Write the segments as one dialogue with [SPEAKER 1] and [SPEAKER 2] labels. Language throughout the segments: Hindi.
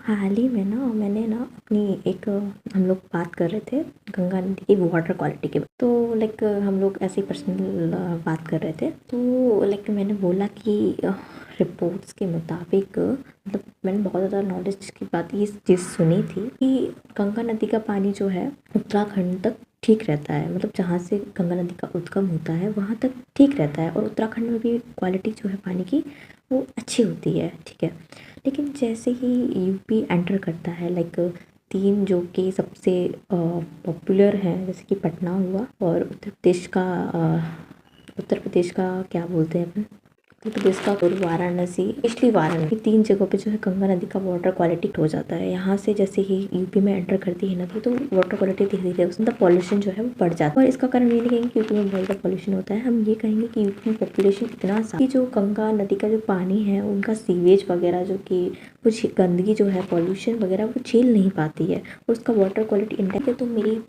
[SPEAKER 1] हाल ही में ना मैंने ना अपनी एक हम लोग बात कर रहे थे गंगा नदी की वाटर क्वालिटी के। तो लाइक हम लोग ऐसे ही पर्सनल बात कर रहे थे। तो लाइक मैंने बोला कि रिपोर्ट्स के मुताबिक मतलब मैंने बहुत ज़्यादा नॉलेज की बात ये चीज़ सुनी थी कि गंगा नदी का पानी जो है उत्तराखंड तक ठीक रहता है। मतलब जहाँ से गंगा नदी का उद्गम होता है वहाँ तक ठीक रहता है और उत्तराखंड में भी क्वालिटी जो है पानी की वो अच्छी होती है। ठीक है, लेकिन जैसे ही यूपी एंटर करता है लाइक तीन जो कि सबसे पॉपुलर हैं जैसे कि पटना हुआ और उत्तर प्रदेश का क्या बोलते हैं अपन, उत्तर प्रदेश का और वाराणसी, इसलिए वाराणसी तीन जगहों पे जो है गंगा नदी का वाटर क्वालिटी हो जाता है। यहाँ से जैसे ही यूपी में एंटर करती है नदी तो वाटर क्वालिटी धीरे धीरे उसमें पॉल्यूशन जो है वो बढ़ जाता है। और इसका कारण ये नहीं कहेंगे कि यूपी में बहुत ज़्यादा पॉल्यूशन होता है, हम ये कहेंगे कि यूपी में पॉपुलेशन इतना सा कि जो गंगा नदी का जो पानी है उनका सीवेज वगैरह जो कि कुछ गंदगी जो है पॉल्यूशन वगैरह वो झेल नहीं पाती है और उसका वाटर क्वालिटी इंटैक्ट है। तो मेरी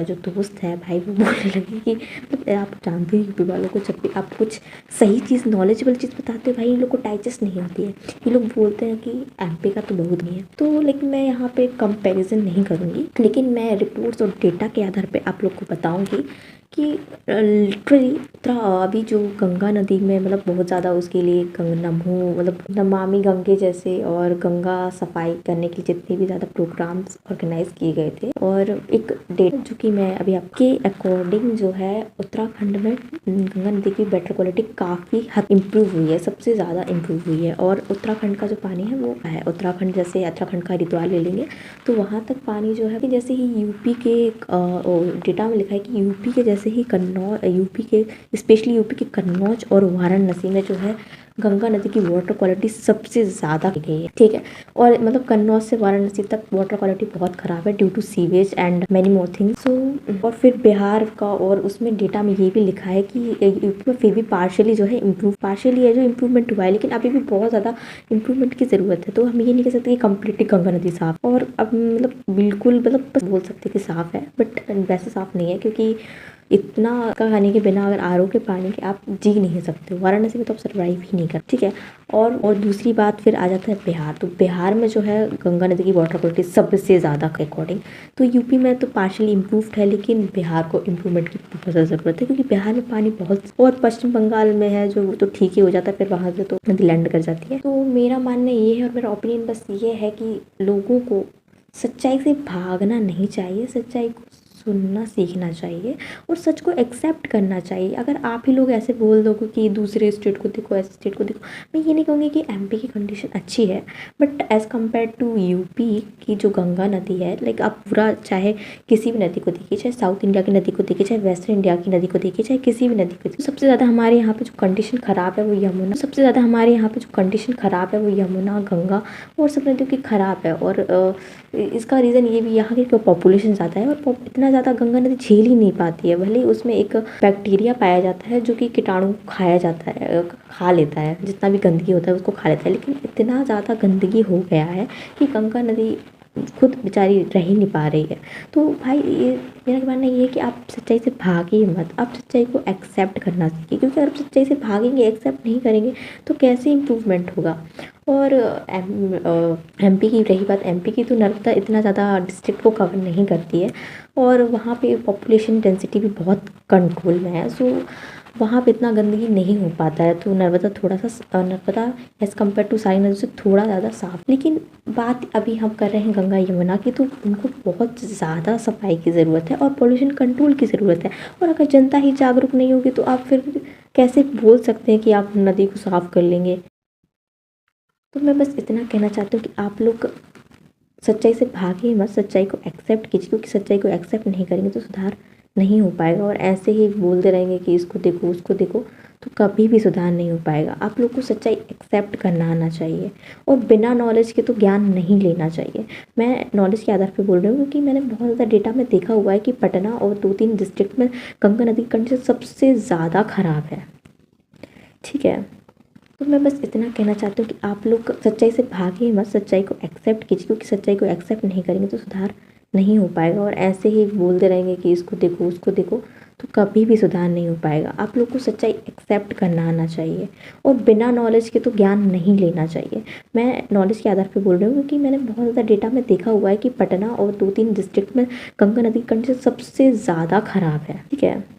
[SPEAKER 1] जो दोस्त है भाई वो बोलने लगी कि मतलब आप जानते हैं यूपी वालों को जब भी आप कुछ सही चीज़ नॉलेजेबल चीज़ बताते हो भाई इन लोग को डाइजेस्ट नहीं होती है। ये लोग बोलते हैं कि एमपी का तो बहुत नहीं है। तो लेकिन मैं यहाँ पे कंपैरिजन नहीं करूँगी, लेकिन मैं रिपोर्ट्स और डेटा के आधार पे आप लोग को बताऊँगी कि लिटरली अभी जो गंगा नदी में मतलब बहुत ज़्यादा उसके लिए नमो मतलब नमामि गंगे जैसे और गंगा सफाई करने के लिए जितने भी ज़्यादा प्रोग्राम्स ऑर्गेनाइज किए गए थे। और एक डेटा जो कि मैं अभी आपके अकॉर्डिंग जो है उत्तराखंड में गंगा नदी की वाटर क्वालिटी काफ़ी हद इम्प्रूव हुई है, सबसे ज़्यादा इम्प्रूव हुई है। और उत्तराखंड का जो पानी है वो है उत्तराखंड जैसे उत्तराखंड का हरिद्वार ले लेंगे तो वहाँ तक पानी जो है जैसे ही यूपी के डेटा में लिखा है कि यूपी के जैसे ही यूपी के स्पेशली यूपी के कन्नौज और वाराणसी में जो है गंगा नदी की वाटर क्वालिटी सबसे ज़्यादा गई है। ठीक है, और मतलब कन्नौज से वाराणसी तक वाटर क्वालिटी बहुत ख़राब है due to sewage and many more things. So और फिर बिहार का और उसमें डेटा में ये भी लिखा है कि यूपी में फिर भी पार्शियली जो है पार्शियली है जो इम्प्रूवमेंट हुआ है, लेकिन अभी भी बहुत ज़्यादा इम्प्रूवमेंट की ज़रूरत है। तो हम ये नहीं कह सकते कि कम्प्लीटली गंगा नदी साफ और अब मतलब बिल्कुल मतलब बस बोल सकते कि साफ़ है, बट वैसे साफ़ नहीं है क्योंकि इतना का खाने के बिना अगर आरओ के पानी के आप जी नहीं सकते हो। वाराणसी में तो आप सर्वाइव ही नहीं कर। ठीक है, और दूसरी बात फिर आ जाता है बिहार। तो बिहार में जो है गंगा नदी की वाटर क्वालिटी सबसे ज़्यादा के अकॉर्डिंग। तो यूपी में तो पार्शियली इम्प्रूव्ड है लेकिन बिहार को इम्प्रूवमेंट की बहुत ज़्यादा ज़रूरत है क्योंकि बिहार में पानी बहुत, और पश्चिम बंगाल में है जो तो ठीक ही हो जाता है, फिर वहाँ से तो नदी लैंड कर जाती है। तो मेरा मानना ये है और मेरा ओपिनियन बस ये है कि लोगों को सच्चाई से भागना नहीं चाहिए, सच्चाई को सुनना सीखना चाहिए और सच को एक्सेप्ट करना चाहिए। अगर आप ही लोग ऐसे बोल दोगे कि दूसरे स्टेट को देखो ऐसे स्टेट को देखो, मैं ये नहीं कहूँगी कि एमपी की कंडीशन अच्छी है, but as compare to UP की जो गंगा नदी है लाइक आप पूरा चाहे किसी भी नदी को देखिए, चाहे साउथ इंडिया की नदी को देखिए, चाहे वेस्टर्न इंडिया की नदी को देखिए, चाहे किसी भी नदी को देखिए, सबसे ज़्यादा हमारे यहाँ पे जो कंडीशन ख़राब है वो यमुना, सबसे ज़्यादा हमारे यहाँ पे जो कंडीशन ख़राब है वो यमुना गंगा और सब नदियों की ख़राब है। और इसका रीज़न ये भी यहाँ की पॉपुलेशन ज़्यादा है और इतना ज़्यादा गंगा नदी झेल ही नहीं पाती है। भले ही उसमें एक बैक्टीरिया पाया जाता है जो कि कीटाणु खाया जाता है, खा लेता है, जितना भी गंदगी होता है उसको खा लेता है, लेकिन इतना ज़्यादा गंदगी हो गया है कि गंगा नदी खुद बेचारी रह ही नहीं पा रही है। तो भाई ये मेरा मानना ये है कि आप सच्चाई से भागिए मत, आप सच्चाई को एक्सेप्ट करना सीखिए, क्योंकि अगर आप सच्चाई से भागेंगे एक्सेप्ट नहीं करेंगे तो कैसे इम्प्रूवमेंट होगा। और एमपी की रही बात, एमपी की तो नर्मदा इतना ज़्यादा डिस्ट्रिक्ट को कवर नहीं करती है और वहाँ पे पॉपुलेशन डेंसिटी भी बहुत कंट्रोल में है। सो वहाँ पे इतना गंदगी नहीं हो पाता है। तो नर्मदा थोड़ा सा नर्मदा एज़ कम्पेयर टू सारी नदियों से थोड़ा ज़्यादा साफ, लेकिन बात अभी हम कर रहे हैं गंगा यमुना की, तो उनको बहुत ज़्यादा सफाई की ज़रूरत है और पोल्यूशन कंट्रोल की ज़रूरत है। और अगर जनता ही जागरूक नहीं होगी तो आप फिर कैसे बोल सकते हैं कि आप नदी को साफ़ कर लेंगे। तो मैं बस इतना कहना चाहती हूँ कि आप लोग सच्चाई से भागिए मत, सच्चाई को एक्सेप्ट कीजिए, क्योंकि सच्चाई को एक्सेप्ट नहीं करेंगे तो सुधार नहीं हो पाएगा। और ऐसे ही बोलते रहेंगे कि इसको देखो उसको देखो तो कभी भी सुधार नहीं हो पाएगा। आप लोग को सच्चाई एक्सेप्ट करना आना चाहिए और बिना नॉलेज के तो ज्ञान नहीं लेना चाहिए। मैं नॉलेज के आधार पर बोल रही हूँ क्योंकि मैंने बहुत ज़्यादा डेटा में देखा हुआ है कि पटना और 2-3 डिस्ट्रिक्ट में गंगा नदी की कंडीशन सबसे ज़्यादा ख़राब है। ठीक है, तो मैं बस इतना कहना चाहती हूँ कि आप लोग सच्चाई से भागिए मत, सच्चाई को एक्सेप्ट कीजिए, क्योंकि सच्चाई को एक्सेप्ट नहीं करेंगे तो सुधार नहीं हो पाएगा। और ऐसे ही बोलते रहेंगे कि इसको देखो उसको देखो तो कभी भी सुधार नहीं हो पाएगा। आप लोग को सच्चाई एक्सेप्ट करना आना चाहिए और बिना नॉलेज के तो ज्ञान नहीं लेना चाहिए। मैं नॉलेज के आधार पे बोल रही हूँ क्योंकि मैंने बहुत ज़्यादा डेटा में देखा हुआ है कि पटना और 2-3 डिस्ट्रिक्ट में गंगा नदी की कंडीशन सबसे ज़्यादा खराब है। ठीक है।